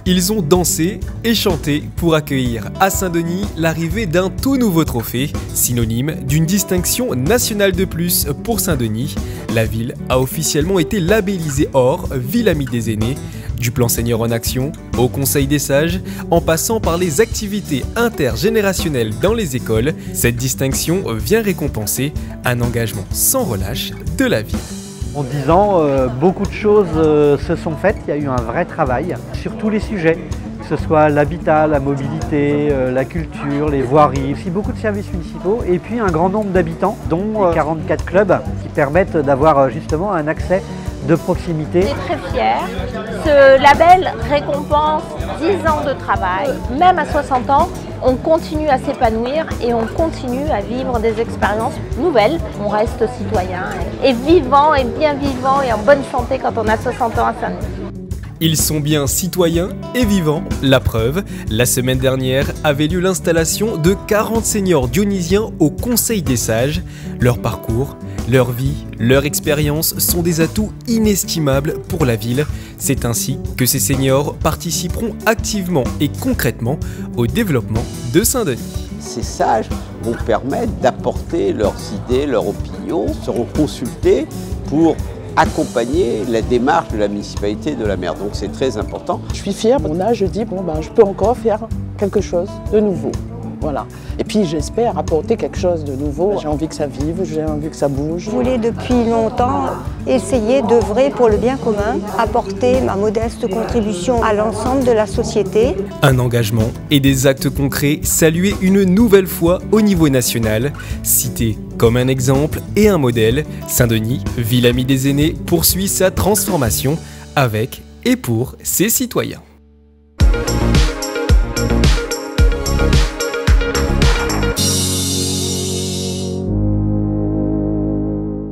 Ils ont dansé et chanté pour accueillir à Saint-Denis l'arrivée d'un tout nouveau trophée, synonyme d'une distinction nationale de plus pour Saint-Denis. La ville a officiellement été labellisée or, ville amie des aînés. Du plan Senior en Action au Conseil des sages, en passant par les activités intergénérationnelles dans les écoles, cette distinction vient récompenser un engagement sans relâche de la ville. En 10 ans, beaucoup de choses se sont faites, il y a eu un vrai travail sur tous les sujets, que ce soit l'habitat, la mobilité, la culture, les voiries, aussi beaucoup de services municipaux et puis un grand nombre d'habitants, dont 44 clubs qui permettent d'avoir justement un accès de proximité. On est très fiers. Ce label récompense 10 ans de travail. Même à 60 ans, on continue à s'épanouir et on continue à vivre des expériences nouvelles. On reste citoyen et vivant et bien vivant et en bonne santé quand on a 60 ans à Saint-Denis. Ils sont bien citoyens et vivants, la preuve, la semaine dernière avait lieu l'installation de 40 seniors dionysiens au Conseil des sages. Leur parcours, leur vie, leur expérience sont des atouts inestimables pour la ville. C'est ainsi que ces seniors participeront activement et concrètement au développement de Saint-Denis. Ces sages vont permettre d'apporter leurs idées, leurs opinions, seront consultés pour accompagner la démarche de la municipalité et de la maire. Donc c'est très important. Je suis fière, mon âge, je dis je peux encore faire quelque chose de nouveau. Voilà. Et puis j'espère apporter quelque chose de nouveau. J'ai envie que ça vive, j'ai envie que ça bouge. Je voulais depuis longtemps essayer d'œuvrer pour le bien commun, apporter ma modeste contribution à l'ensemble de la société. Un engagement et des actes concrets salués une nouvelle fois au niveau national. Cité comme un exemple et un modèle, Saint-Denis, ville amie des aînés, poursuit sa transformation avec et pour ses citoyens.